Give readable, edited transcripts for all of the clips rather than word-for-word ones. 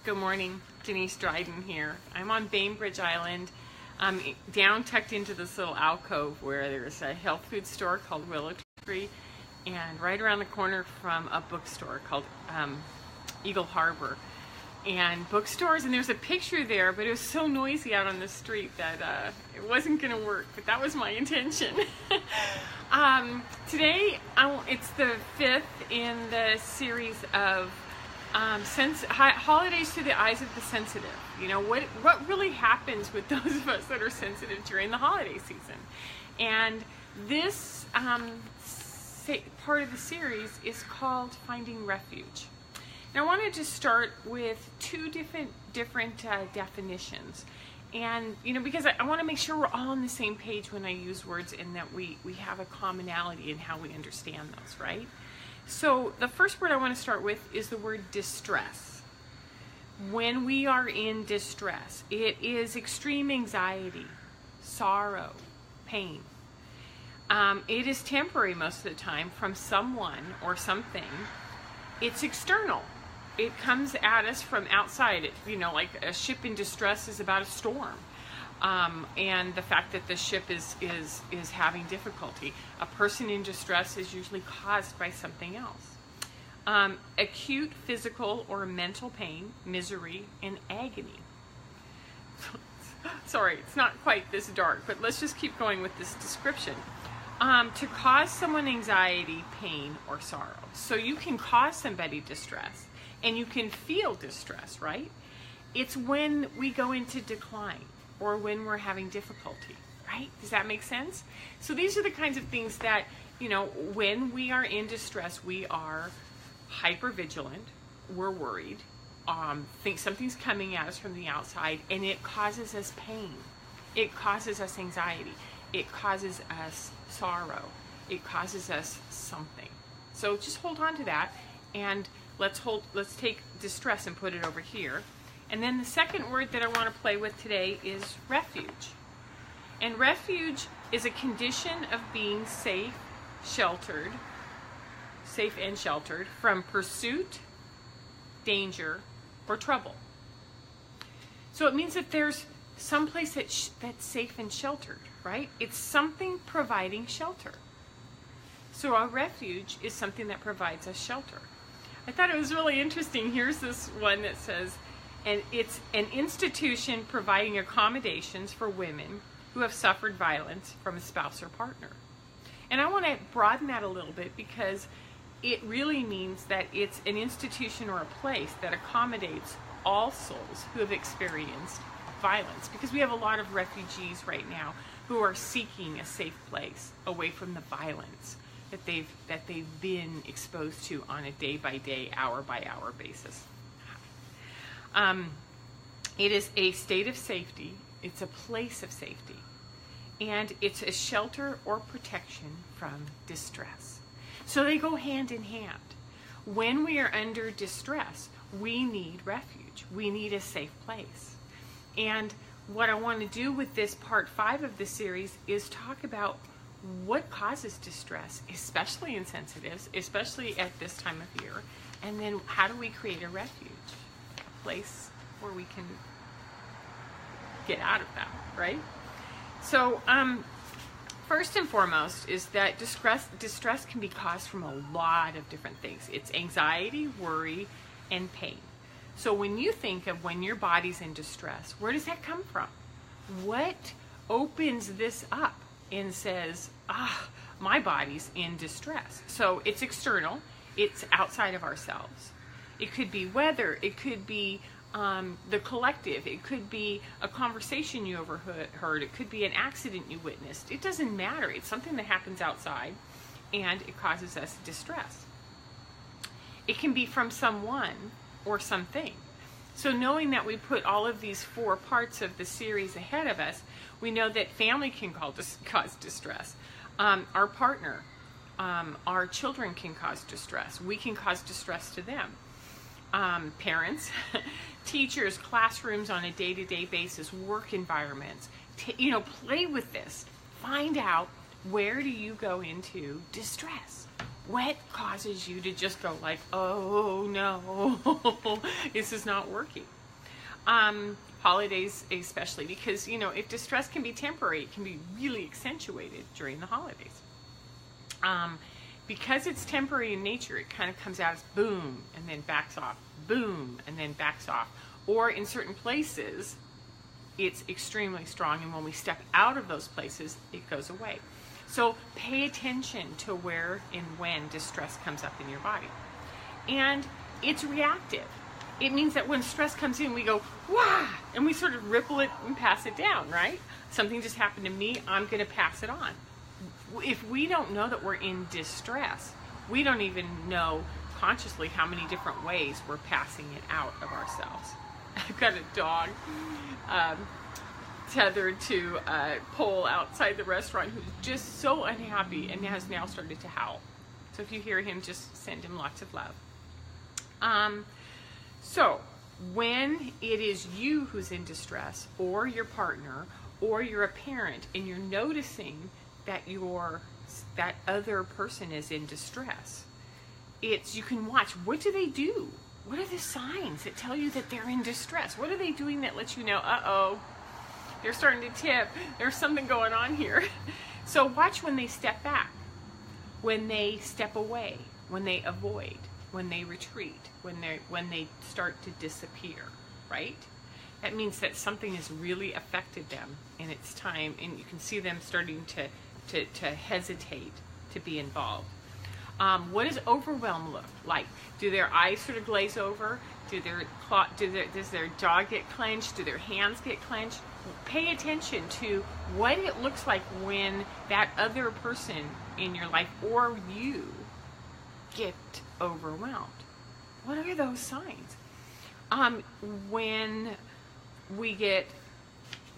Good morning, Denise Dryden here. I'm on Bainbridge Island. I'm down tucked into this little alcove where there's a health food store called Willow Tree, and right around the corner from a bookstore called Eagle Harbor. And bookstores, and there's a picture there, but it was so noisy out on the street that it wasn't going to work, but that was my intention. Today, it's the 5th in the series of holidays through the eyes of the sensitive. You know, what really happens with those of us that are sensitive during the holiday season. And this part of the series is called Finding Refuge. Now I wanted to start with two different definitions. And, you know, because I want to make sure we're all on the same page when I use words and that we have a commonality in how we understand those, right? So the first word I want to start with is the word distress. When we are in distress, it is extreme anxiety, sorrow, pain. It is temporary most of the time from someone or something. It's external. It comes at us from outside. You know, like a ship in distress is about a storm. And the fact that the ship is having difficulty. A person in distress is usually caused by something else. Acute physical or mental pain, misery, and agony. Sorry, it's not quite this dark, but let's just keep going with this description. To cause someone anxiety, pain, or sorrow. So you can cause somebody distress, and you can feel distress, right? It's when we go into decline, or when we're having difficulty, right? Does that make sense? So these are the kinds of things that, you know, when we are in distress, we are hypervigilant, we're worried, think something's coming at us from the outside, and it causes us pain. It causes us anxiety. It causes us sorrow. It causes us something. So just hold on to that, and let's take distress and put it over here. And then the second word that I want to play with today is refuge. And refuge is a condition of being safe and sheltered from pursuit, danger, or trouble. So it means that there's someplace that's safe and sheltered, right? It's something providing shelter. So a refuge is something that provides us shelter. I thought it was really interesting. Here's this one that says, and it's an institution providing accommodations for women who have suffered violence from a spouse or partner. And I want to broaden that a little bit because it really means that it's an institution or a place that accommodates all souls who have experienced violence, because we have a lot of refugees right now who are seeking a safe place away from the violence that they've been exposed to on a day-by-day, hour-by-hour basis. It is a state of safety. It's a place of safety, and it's a shelter or protection from distress. So they go hand in hand. When we are under distress, we need refuge. We need a safe place. And what I want to do with this part 5 of the series is talk about what causes distress, especially in sensitives, especially at this time of year, and then how do we create a refuge, a place where we can get out of that, right? So first and foremost is that distress can be caused from a lot of different things. It's anxiety, worry, and pain. So when you think of when your body's in distress, where does that come from? What opens this up and says, my body's in distress? So it's external. It's outside of ourselves. It could be weather. It could be the collective. It could be a conversation you overheard. It could be an accident you witnessed. It doesn't matter. It's something that happens outside, and it causes us distress. It can be from someone or something. So knowing that we put all of these 4 parts of the series ahead of us, we know that family can cause distress. Our partner, our children can cause distress. We can cause distress to them. Parents, teachers, classrooms on a day-to-day basis, work environments. Play with this. Find out, where do you go into distress? What causes you to just go like, oh no, This is not working. Holidays especially, because, you know, if distress can be temporary, it can be really accentuated during the holidays. Because it's temporary in nature, it kind of comes out as boom, and then backs off, boom, and then backs off. Or in certain places, it's extremely strong, and when we step out of those places, it goes away. So pay attention to where and when distress comes up in your body. And it's reactive. It means that when stress comes in, we go, wah, and we sort of ripple it and pass it down, right? Something just happened to me, I'm going to pass it on. If we don't know that we're in distress, we don't even know consciously how many different ways we're passing it out of ourselves. I've got a dog tethered to a pole outside the restaurant who's just so unhappy and has now started to howl. So if you hear him, just send him lots of love. So when it is you who's in distress, or your partner, or you're a parent, and you're noticing that that other person is in distress, you can watch, what do they do? What are the signs that tell you that they're in distress? What are they doing that lets you know, uh-oh, they're starting to tip, there's something going on here. So watch when they step back, when they step away, when they avoid, when they retreat, when they start to disappear, right? That means that something has really affected them, and it's time, and you can see them starting to hesitate to be involved. What does overwhelm look like? Do their eyes sort of glaze over? Does their jaw get clenched? Do their hands get clenched? Pay attention to what it looks like when that other person in your life or you get overwhelmed. What are those signs? When we get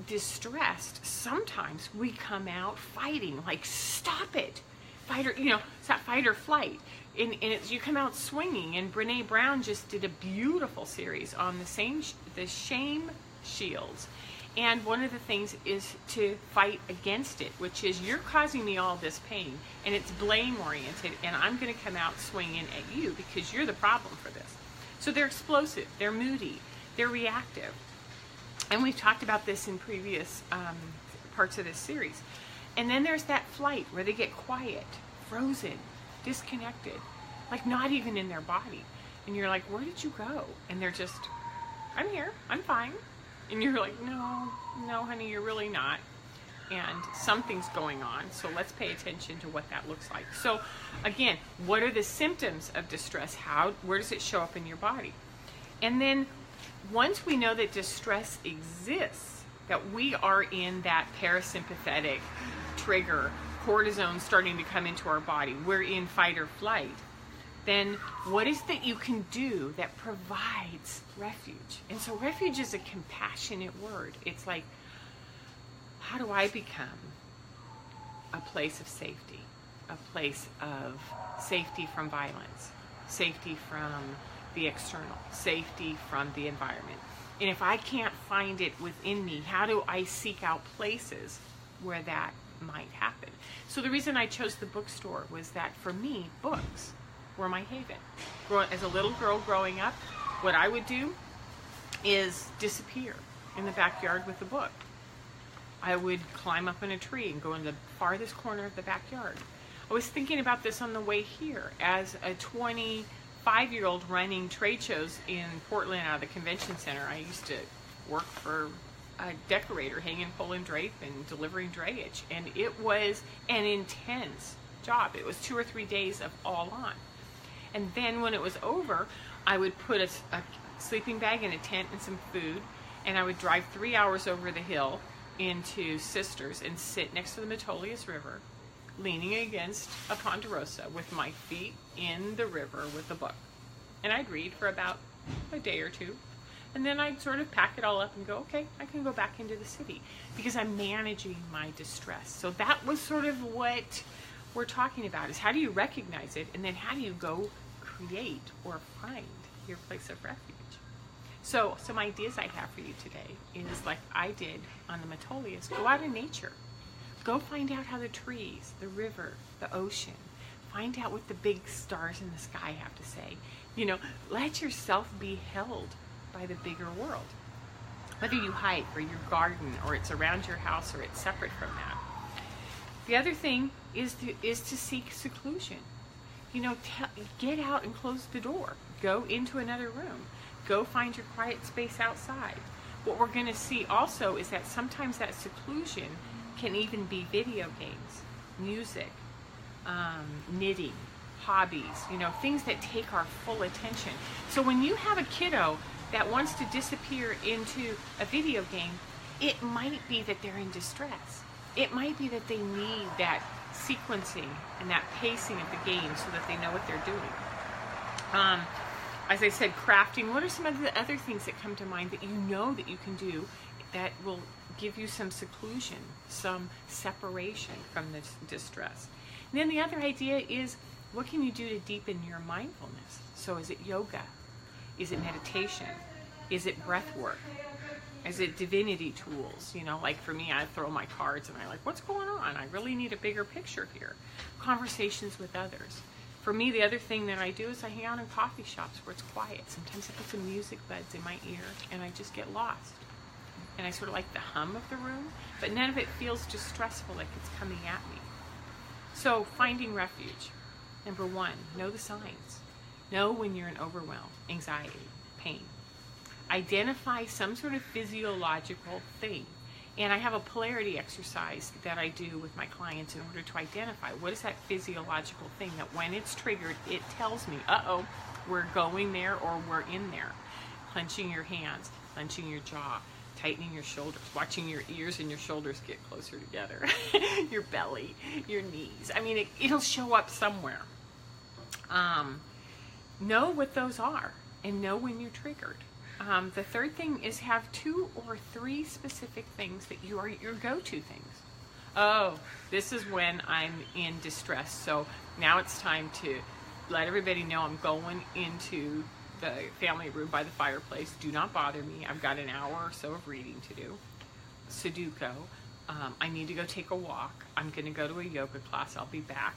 distressed, sometimes we come out fighting, like, stop it, fight, or, it's that fight or flight, and you come out swinging. And Brene Brown just did a beautiful series on the shame shields, and one of the things is to fight against it, which is, you're causing me all this pain, and it's blame oriented, and I'm going to come out swinging at you because you're the problem for this. So they're explosive, they're moody, they're reactive. And we've talked about this in previous parts of this series. And then there's that flight where they get quiet, frozen, disconnected, like not even in their body. And you're like, where did you go? And they're just, I'm here, I'm fine. And you're like, no, honey, you're really not. And something's going on. So let's pay attention to what that looks like. So again, what are the symptoms of distress? Where does it show up in your body? And then once we know that distress exists, that we are in that parasympathetic trigger, cortisone starting to come into our body, we're in fight or flight, then what is that you can do that provides refuge? And so refuge is a compassionate word. It's like, how do I become a place of safety? A place of safety from violence, safety from the external, safety from the environment. And if I can't find it within me, how do I seek out places where that might happen? So the reason I chose the bookstore was that for me, books were my haven. As a little girl growing up, what I would do is disappear in the backyard with a book. I would climb up in a tree and go in the farthest corner of the backyard. I was thinking about this on the way here as a 25-year-old running trade shows in Portland out of the convention center. I used to work for a decorator, hanging pole and drape and delivering drayage, and it was an intense job. It was 2 or 3 days of all on. And then when it was over, I would put a sleeping bag and a tent and some food, and I would drive 3 hours over the hill into Sisters and sit next to the Metolius River, leaning against a ponderosa with my feet in the river with a book. And I'd read for about a day or two. And then I'd sort of pack it all up and go, okay, I can go back into the city because I'm managing my distress. So that was sort of what we're talking about, is how do you recognize it, and then how do you go create or find your place of refuge? So some ideas I have for you today is, like I did on the Metolius, go out in nature. Go find out how the trees, the river, the ocean, Find out what the big stars in the sky have to say. Let yourself be held by the bigger world. Whether you hike or your garden or it's around your house or it's separate from that. The other thing is to seek seclusion. Get out and close the door. Go into another room. Go find your quiet space outside. What we're going to see also is that sometimes that seclusion can even be video games, music, knitting, hobbies, things that take our full attention. So when you have a kiddo that wants to disappear into a video game, it might be that they're in distress. It might be that they need that sequencing and that pacing of the game so that they know what they're doing. As I said, crafting. What are some of the other things that come to mind that you know that you can do that will give you some seclusion, some separation from this distress? And then the other idea is, what can you do to deepen your mindfulness? So is it yoga? Is it meditation? Is it breath work? Is it divinity tools? Like for me, I throw my cards and I'm like, what's going on? I really need a bigger picture here. Conversations with others. For me, the other thing that I do is I hang out in coffee shops where it's quiet. Sometimes I put some music buds in my ear and I just get lost. And I sort of like the hum of the room, but none of it feels distressful like it's coming at me. So finding refuge. Number one, know the signs. Know when you're in overwhelm, anxiety, pain. Identify some sort of physiological thing. And I have a polarity exercise that I do with my clients in order to identify what is that physiological thing that when it's triggered, it tells me, uh-oh, we're going there or we're in there. Clenching your hands, clenching your jaw, tightening your shoulders, watching your ears and your shoulders get closer together, your belly, your knees. I mean, it'll show up somewhere. Know what those are and know when you're triggered. The third thing is have 2 or 3 specific things that are your go-to things. Oh, this is when I'm in distress, so now it's time to let everybody know I'm going into the family room by the fireplace. Do not bother me. I've got an hour or so of reading to do. Sudoku. I need to go take a walk. I'm going to go to a yoga class. I'll be back.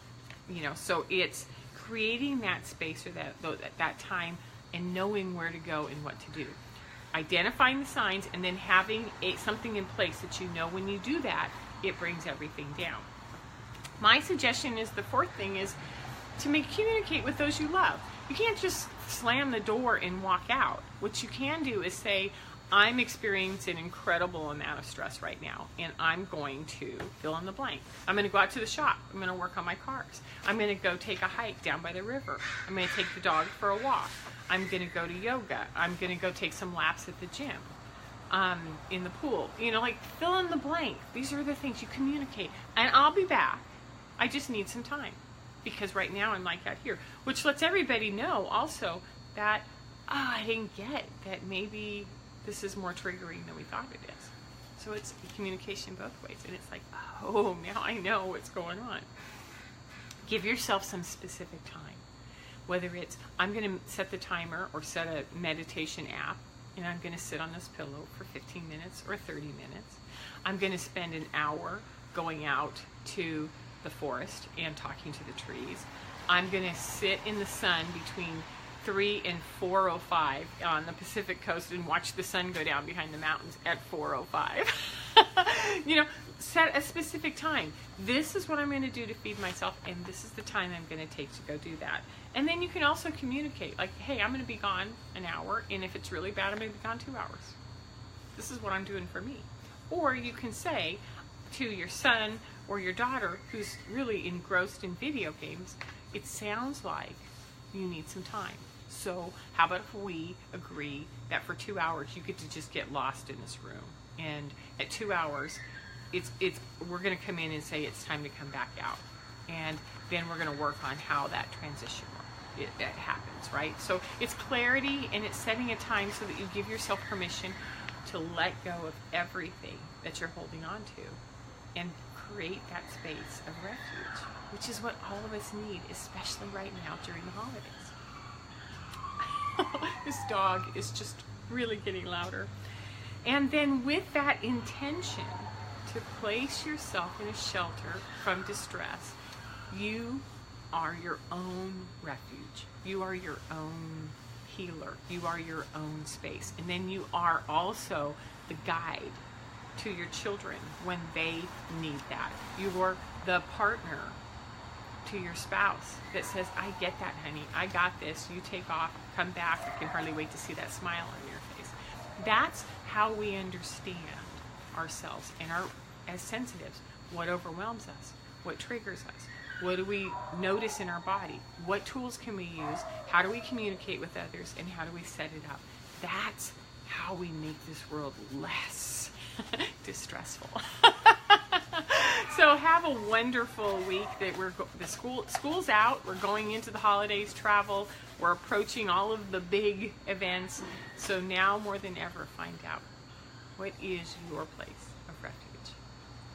So it's creating that space or that time and knowing where to go and what to do. Identifying the signs and then having something in place that when you do that, it brings everything down. My suggestion is the 4th thing is to communicate with those you love. You can't just slam the door and walk out. What you can do is say, I'm experiencing an incredible amount of stress right now, and I'm going to fill in the blank. I'm going to go out to the shop. I'm going to work on my cars. I'm going to go take a hike down by the river. I'm going to take the dog for a walk. I'm going to go to yoga. I'm going to go take some laps at the gym, in the pool. Fill in the blank. These are the things you communicate. And I'll be back. I just need some time because right now I'm like out here, which lets everybody know also that, I didn't get that maybe this is more triggering than we thought it is. So it's communication both ways. And it's like, oh, now I know what's going on. Give yourself some specific time. Whether it's, I'm going to set the timer or set a meditation app, and I'm going to sit on this pillow for 15 minutes or 30 minutes. I'm going to spend an hour going out to the forest and talking to the trees. I'm going to sit in the sun between 3 and 4:05 on the Pacific coast and watch the sun go down behind the mountains at 4:05. Set a specific time. This is what I'm going to do to feed myself, and this is the time I'm going to take to go do that. And then you can also communicate, like, hey, I'm going to be gone an hour, and if it's really bad, I'm going to be gone 2 hours. This is what I'm doing for me. Or you can say to your son or your daughter who's really engrossed in video games, it sounds like you need some time. So how about if we agree that for 2 hours you get to just get lost in this room, and at 2 hours we're going to come in and say it's time to come back out, and then we're going to work on how that transition happens, right? So it's clarity, and it's setting a time so that you give yourself permission to let go of everything that you're holding on to and create that space of refuge, which is what all of us need, especially right now during the holidays. This dog is just really getting louder. And then with that intention to place yourself in a shelter from distress, you are your own refuge. You are your own healer. You are your own space. And then you are also the guide to your children when they need that. You're the partner to your spouse that says, I get that, honey. I got this. You take off. Come back. I can hardly wait to see that smile on your face. That's how we understand ourselves and as sensitives. What overwhelms us? What triggers us? What do we notice in our body? What tools can we use? How do we communicate with others? And how do we set it up? That's how we make this world less distressful. So have a wonderful week. That school's out. We're going into the holidays, travel. We're approaching all of the big events. So now more than ever, find out what is your place of refuge.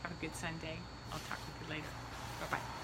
Have a good Sunday. I'll talk with you later. Bye-bye.